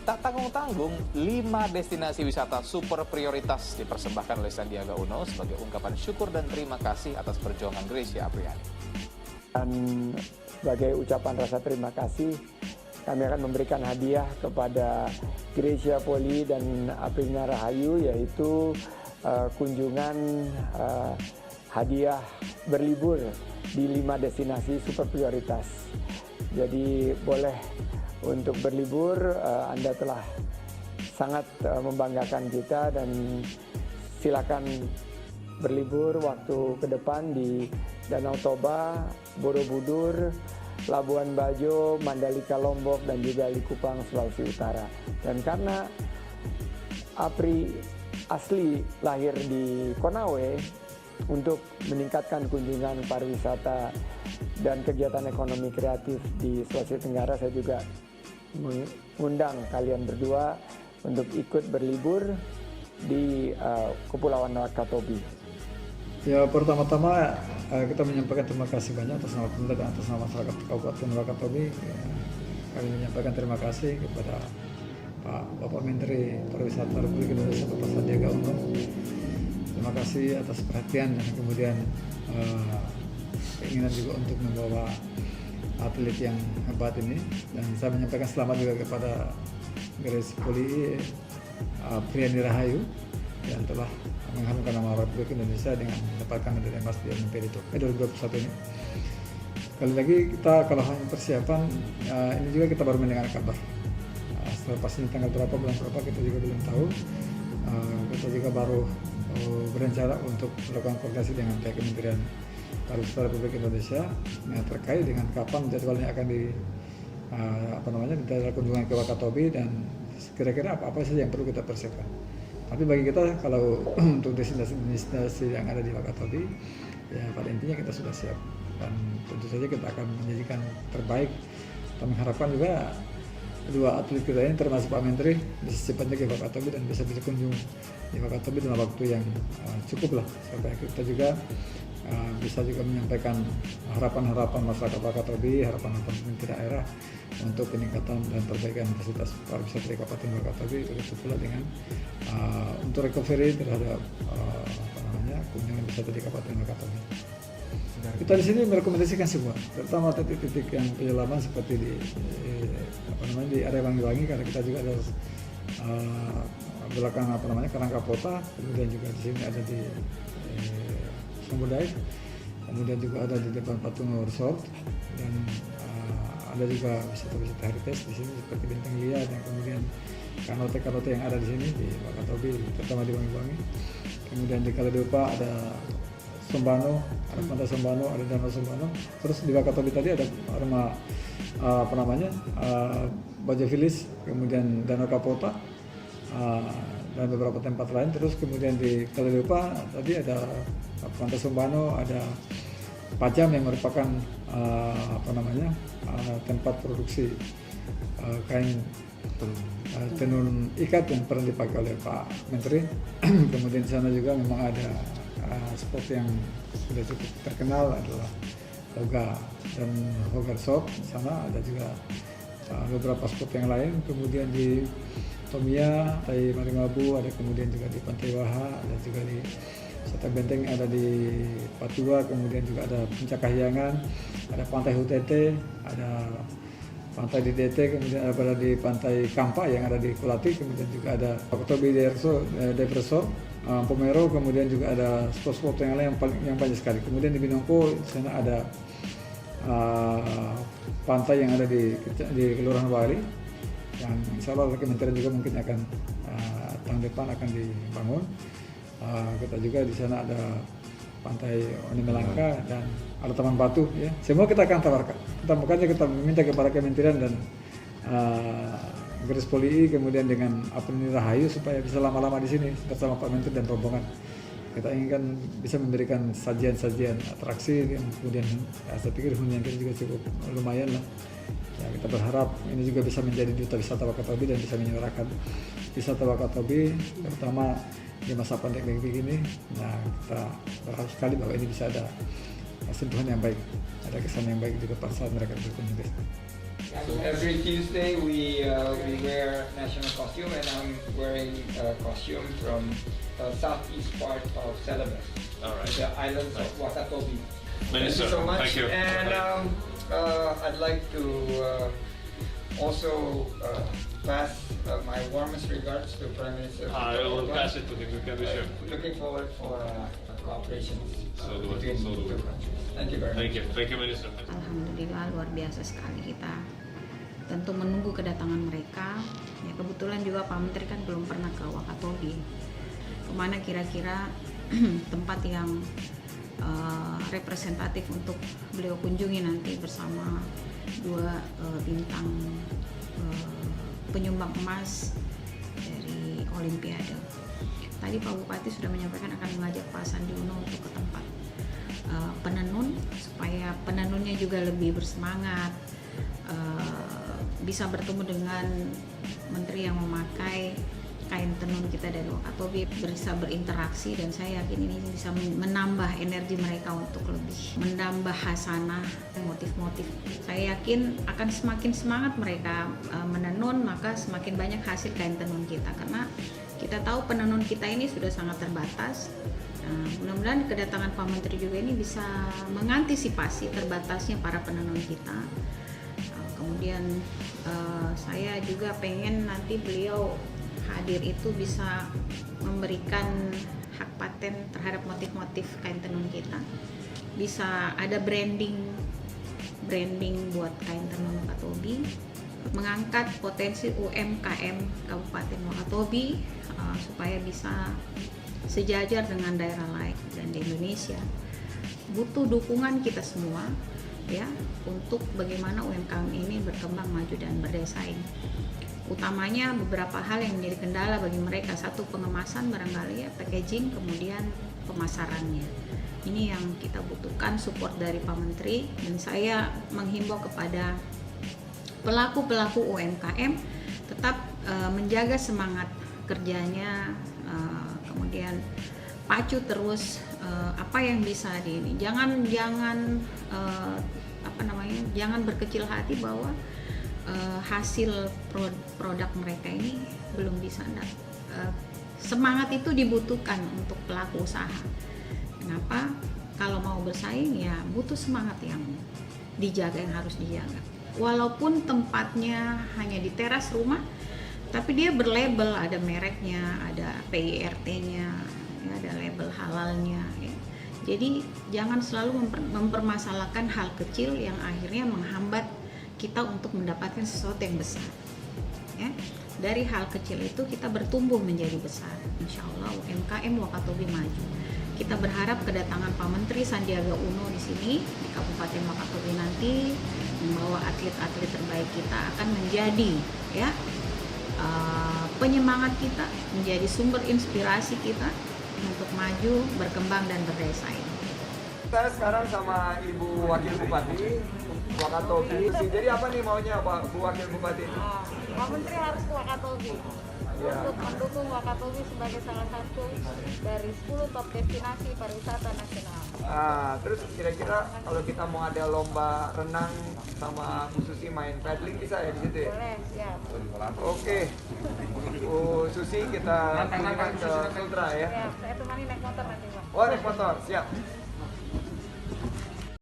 Tak tanggung-tanggung, 5 destinasi wisata super prioritas dipersembahkan oleh Sandiaga Uno sebagai ungkapan syukur dan terima kasih atas perjuangan Greysia Apriani. Dan sebagai ucapan rasa terima kasih, kami akan memberikan hadiah kepada Greysia Poli dan Apriani Rahayu, yaitu kunjungan hadiah berlibur di 5 destinasi super prioritas. Jadi boleh untuk berlibur, Anda telah sangat membanggakan kita, dan silakan berlibur waktu ke depan di Danau Toba, Borobudur, Labuan Bajo, Mandalika Lombok, dan juga Likupang, Sulawesi Utara. Dan karena Apri asli lahir di Konawe, untuk meningkatkan kunjungan pariwisata dan kegiatan ekonomi kreatif di Sulawesi Tenggara, saya juga mengundang kalian berdua untuk ikut berlibur di Kepulauan Wakatobi. Ya, pertama-tama kita menyampaikan terima kasih banyak atas nama pemerintah dan atas nama masyarakat Kabupaten Wakatobi. Kami menyampaikan terima kasih kepada Bapak Menteri Pariwisata Republik Indonesia, Bapak Sandiaga Uno. Terima kasih atas perhatian dan kemudian keinginan juga untuk membawa atlet yang hebat ini, dan saya menyampaikan selamat juga kepada Greysia Poli Apriani Rahayu yang telah mengharumkan nama Republik Indonesia dengan mendapatkan medali emas di Olimpiade 2021 ini. Kali lagi kita, kalau hanya persiapan, ini juga kita baru mendengar kabar. Setelah pastinya tanggal berapa, bulan berapa, kita juga belum tahu. Kita juga baru berencana untuk melakukan koordinasi dengan pihak Kementerian Pariwisata Republik Indonesia terkait dengan kapan jadwalnya akan di kunjungan ke Wakatobi, dan kira-kira apa saja yang perlu kita persiapkan. Tapi bagi kita, kalau untuk destinasi yang ada di Wakatobi, ya pada intinya kita sudah siap, dan tentu saja kita akan menjadikan terbaik. Kita mengharapkan juga kedua atlet kita ini, termasuk Pak Menteri, bisa cepatnya ke Wakatobi dan bisa berkunjung di Wakatobi dalam waktu yang cukup lah, supaya kita juga bisa juga menyampaikan harapan-harapan masyarakat Wakatobi, harapan-harapan pemerintah daerah untuk peningkatan dan perbaikan fasilitas pariwisata di Kabupaten Wakatobi, begitu pula dengan untuk recovery terhadap kunjungan wisata di Kabupaten Wakatobi. Kita di sini merekomendasikan semua, terutama titik-titik yang penyelaman seperti di area Wangi-Wangi, karena kita juga ada belakang Karangkapota, kemudian juga di sini ada di Sambudai, kemudian juga ada di depan Patung Resort, dan ada juga wisata-wisata heritage di sini seperti Benteng Liat, dan kemudian kanote-kanote yang ada di sini di Wakatobi, terutama di Wangi-Wangi. Kemudian di Kaledupa ada Sembano, ada Pantai Sembano, ada Danau Sembano. Terus di Wakatobi tadi ada rumah Bajo Village, kemudian Danau Kapota, dan beberapa tempat lain. Terus kemudian di Kaledupa tadi ada Pantai Sembano, ada Pajam yang merupakan tempat produksi kain tenun ikat yang pernah dipakai oleh Pak Menteri. Kemudian di sana juga memang ada spot yang sudah cukup terkenal adalah Hoga dan Hoga Resort. Di sana ada juga beberapa spot yang lain. Kemudian di Tomia, Pantai Maringabu, ada kemudian juga di Pantai Waha, ada juga di Wisata Benteng, ada di Patua, kemudian juga ada Puncak Kahyangan, ada Pantai Hutete, ada Pantai di DT, kemudian ada di Pantai Kampa yang ada di Kulati, kemudian juga ada Wakatobi Dive Resort, Pomero, kemudian juga ada spot-spot yang lain yang banyak sekali. Kemudian di Binongko, di sana ada pantai yang ada di Kelurahan Wali, yang insya Allah Kementerian juga mungkin akan tahun depan akan dibangun. Kita juga di sana ada Pantai Oni Melangka dan ada Taman Batu, ya. Semua kita akan tawarkan. Kita meminta kepada Kementerian dan Greysia Poli, kemudian dengan Apriani Rahayu, supaya bisa lama-lama di sini bersama Pak Menteri dan rombongan. Kita inginkan bisa memberikan sajian-sajian atraksi, yang kemudian saya pikir hunian kita juga cukup lumayan lah. Ya, kita berharap ini juga bisa menjadi duta wisata Wakatobi dan bisa menyuarakan wisata Wakatobi, terutama di masa pandemi begini. Nah, kita berharap sekali bahwa ini bisa ada sentuhan yang baik, ada kesan yang baik juga pada saat mereka berkunjung. Every Tuesday we wear national costume, and I'm wearing a costume from southeast part of Celebes, the islands of Wakatobi. Thank you so much. Thank you. And I'd like to also pass my warmest regards to Prime Minister. I will pass it to him, you can be sure. Looking forward for cooperation So do I, between so do the we. two countries. Thank you very much. Thank you, Minister. Alhamdulillah luar biasa sekali kita tentu menunggu kedatangan mereka. Ya, kebetulan juga Pak Menteri kan belum pernah ke Wakatobi. Kemana kira-kira tempat yang representatif untuk beliau kunjungi nanti bersama dua bintang penyumbang emas dari Olimpiade. Tadi Pak Bupati sudah menyampaikan akan mengajak Pak Sandi Uno untuk ke tempat penenun supaya penenunnya juga lebih bersemangat, bisa bertemu dengan menteri yang memakai kain tenun kita dari Wakatobi, bisa berinteraksi, dan saya yakin ini bisa menambah energi mereka untuk lebih menambah hasanah, motif-motif. Saya yakin akan semakin semangat mereka menenun, maka semakin banyak hasil kain tenun kita, karena kita tahu penenun kita ini sudah sangat terbatas. Mudah-mudahan kedatangan Pak Menteri juga ini bisa mengantisipasi terbatasnya para penenun kita. Kemudian saya juga pengen nanti beliau hadir itu bisa memberikan hak paten terhadap motif-motif kain tenun kita. Bisa ada branding buat kain tenun Wakatobi, mengangkat potensi UMKM Kabupaten Wakatobi supaya bisa sejajar dengan daerah lain dan di Indonesia. Butuh dukungan kita semua ya untuk bagaimana UMKM ini berkembang, maju dan bersaing. Utamanya beberapa hal yang menjadi kendala bagi mereka. Satu, pengemasan barangkali ya, packaging, kemudian pemasarannya. Ini yang kita butuhkan support dari Pak Menteri, dan saya menghimbau kepada pelaku-pelaku UMKM tetap menjaga semangat kerjanya, kemudian pacu terus apa yang bisa di ini. Jangan jangan berkecil hati bahwa hasil produk mereka ini belum bisa. Semangat itu dibutuhkan untuk pelaku usaha. Kenapa? Kalau mau bersaing ya butuh semangat yang dijaga, yang harus dijaga. Walaupun tempatnya hanya di teras rumah, tapi dia berlabel, ada mereknya, ada PIRT-nya, ya, ada label halalnya. Ya. Jadi jangan selalu mempermasalahkan hal kecil yang akhirnya menghambat kita untuk mendapatkan sesuatu yang besar. Ya. Dari hal kecil itu kita bertumbuh menjadi besar. Insya Allah UMKM Wakatobi maju. Kita berharap kedatangan Pak Menteri Sandiaga Uno di sini di Kabupaten Wakatobi nanti membawa atlet-atlet terbaik kita akan menjadi ya penyemangat kita, menjadi sumber inspirasi kita untuk maju, berkembang dan bersaing. Saya sekarang sama Ibu Wakil Bupati Wakatobi. Jadi apa nih maunya Pak Bu Wakil Bupati? Pak Menteri harus ke Wakatobi untuk mendukung Wakatobi sebagai salah satu dari 10 top destinasi pariwisata nasional. Terus kira-kira kalau kita mau ada lomba renang sama Bu Susi main paddling bisa ya di situ ya? Boleh, siap. Oke. Bu Susi kita kunjungan ke Sultra ya? Siap, saya temani naik motor nanti Pak. Oh naik motor, siap.